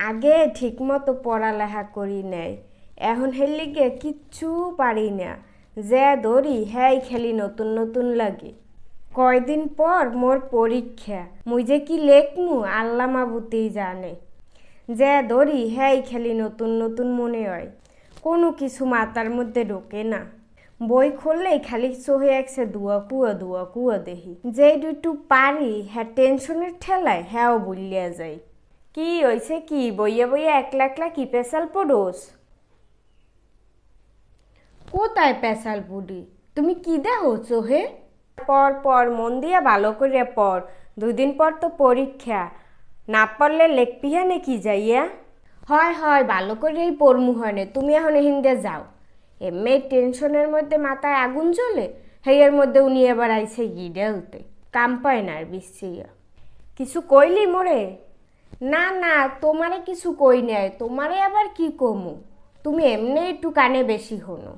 আগে ঠিকমতো পড়ালেখা করি নাই, এখন হেলিগে কিচ্ছু পারি না। যে ধরি হ্যাঁ খেলি নতুন নতুন লাগে। কয়দিন পর মোর পরীক্ষা, মুই যে কি লেখমু আল্লাহ মাবুতেই জানে। যে ধরি হ্যাঁ খেলি নতুন নতুন মনে হয়, কোনো কিছু মাথার মধ্যে ঢোকে না। বই খুললেই খালি চোহে একসে দুয়া কুয়া দেখি। যে দুটু পারি হ্যাঁ টেনশনের ঠেলায় হ্যাঁও বললিয়া যাই। কি হয়েছে কি বইয়া বইয়া একলা একলা কি পেশাল পড়োস? কোথায় পেশাল পড়ি? তুমি কি দেখো চোহে? পর পর মন দিয়া ভালো করে পড়, 2 দিন পর তো পরীক্ষা। না পড়লে লেখবি হ্যাঁ কি যাইয়া? হয় হয় ভালো করেই পড়মু হনে, তুমি এখন হিন্দে যাও। এমনি টেনশনের মধ্যে মাথায় আগুন জ্বলে, হেয়ের মধ্যে উনি এবার আইছে গিডেলতে কাম পায় না আর বিশ্চিয়া। কিছু কইলি মোরে? না না, তোমারে কিছু কই নাই, তোমারে আবার কি কমু? তুমি এমনি একটু কানে বেশি হনো,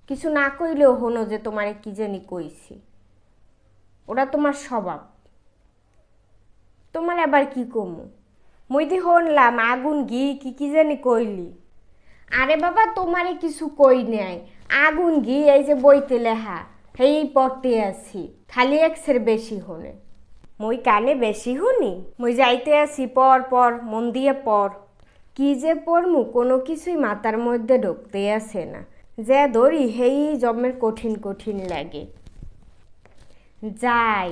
কিছু না কইলেও হনো যে তোমারে কি জানি কইছি। ওরা তোমার স্বভাব, তোমার আবার কি কমু? মুই দি হনলাম আগুন ঘি কি কি জানি কইলি। আরে বাবা তোমারে কিছু কই নাই, আগুন ঘি এই যে বইতে লেখা এই পড়তে আছি, খালি একসের বেশি হনে। মুই কানে বেশি শুনি? মুই যাইতে আছি, পর পর মন দিয়ে পড়। কি যে পড়মু কোনো কিছুই মাথার মধ্যে ঢুকতে আসে না। যে ধরি হেই জমের কঠিন কঠিন লাগে। যাই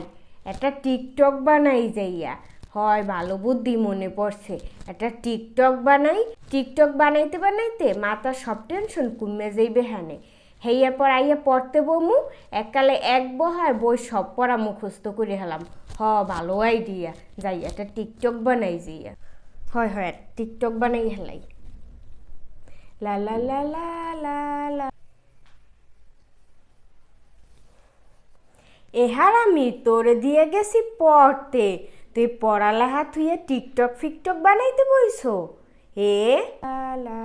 একটা টিকটক বানাই যাইয়া, হয় ভালো বুদ্ধি মনে পড়ছে, একটা টিকটক বানাই। টিকটক বানাইতে বানাইতে মাথা সব টেনশন কমে যাইবে হানে। হেইয়া পর আইয়া পড়তে বমু, এককালে এক বহায় বই সব পড়া মুখস্থ করে হেলাম। ভালো আইডিয়া, যাই একটা টিকটক বানাই যাইয়া। হয় হয় টিকটক বানাই হেলাই। লা লা লা লা লা লা। এহার আমি তোরে দিয়ে গেছি পড়তে, তুই পড়ালেখা থুয়ে টিকটক ফিকটক বানাইতে বইছো? এ লা।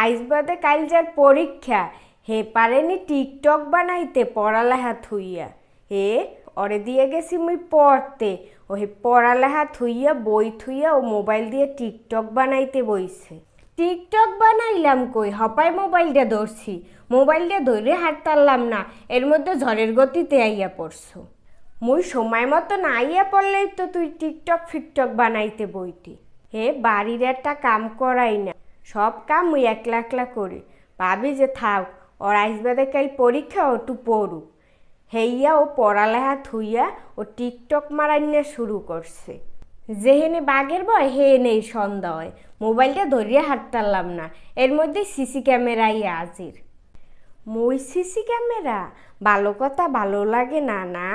আইজ বাদে কাল যার পরীক্ষা, হে পারেনি টিকটক বানাইতে পড়ালেখা থুইয়া। হে ওরে দিয়ে গেছি মুই পড়তে, ও হে পড়ালেখা থুইয়া বই থুইয়া ও মোবাইল দিয়ে টিকটক বানাইতে বইছে। টিকটক বানাইলাম কই, হপায় মোবাইলটা ধরছি, মোবাইলটা ধরে হাঁটতারলাম না, এর মধ্যে ঝড়ের গতিতে আইয়া পড়ছো। মুই সময় মতো না আইয়া পড়লেই তো তুই টিকটক ফিকটক বানাইতে বইতি। হে বাড়ির একটা কাম করাই না, সব কাম মুই একলা একলা করি। ভাবি যে থাক ওর আইসবাদে কাল পরীক্ষা ওটু পড়ুক। হেইয়া ও পড়ালেখা থুইয়া ও টিকটক মারাইনা শুরু করছে। যেহেনে বাঘের ভয় হে নেই সন্ধ্যা হয়, মোবাইলটা ধরিয়া হাঁটতারলাম না, এর মধ্যে সিসি ক্যামেরাই আজির। মই সিসি ক্যামেরা ভালো কথা ভালো লাগে না না,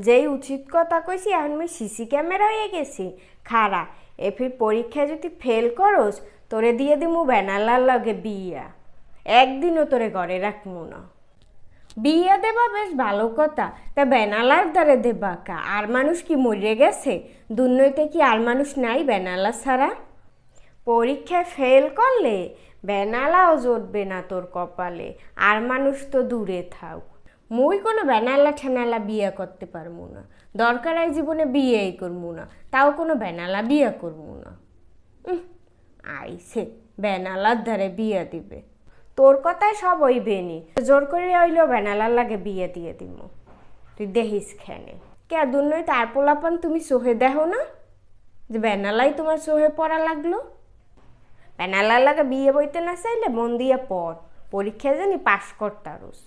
যেই উচিত কথা কইছি এখন মুই সিসি ক্যামেরা হয়ে গেছি। খারা এফির পরীক্ষায় যদি ফেল করস, তোরে দিয়ে দিমু ব্যানালার লগে বিয়া, একদিনও তোরে ঘরে রাখমু না। বিয়া দেবা বেশ ভালো কথা, তা বেনালার দ্বারে দেবা কা? আর মানুষ কি মরে গেছে? দুর্নইতে কি আর মানুষ নাই বেনালা ছাড়া? পরীক্ষায় ফেল করলে বেনালাও জুটবে না তোর কপালে, আর মানুষ তো দূরে থাক। মুই কোনো বেনালা ঠেনালা বিয়ে করতে পারবো না, দরকার হয় জীবনে বিয়েই করবো না, তাও কোনো বেনালা বিয়ে করবো না। আইসে বেনালার ধারে বিয়ে দিবে, তোর কথায় সব হইবে নি, জোর করে হইলেও বেনালার লাগে বিয়ে দিয়ে দিব। তুই দেখিস খেনে কে দুর্নই তার পোলাপান তুমি চোহে দেখো না যে বেনালাই তোমার চোহে পড়া লাগলো? বেনালার লাগে বিয়ে বইতে না চাইলে মন দিয়ে পড়, পরীক্ষায় জানি পাশ করতারস।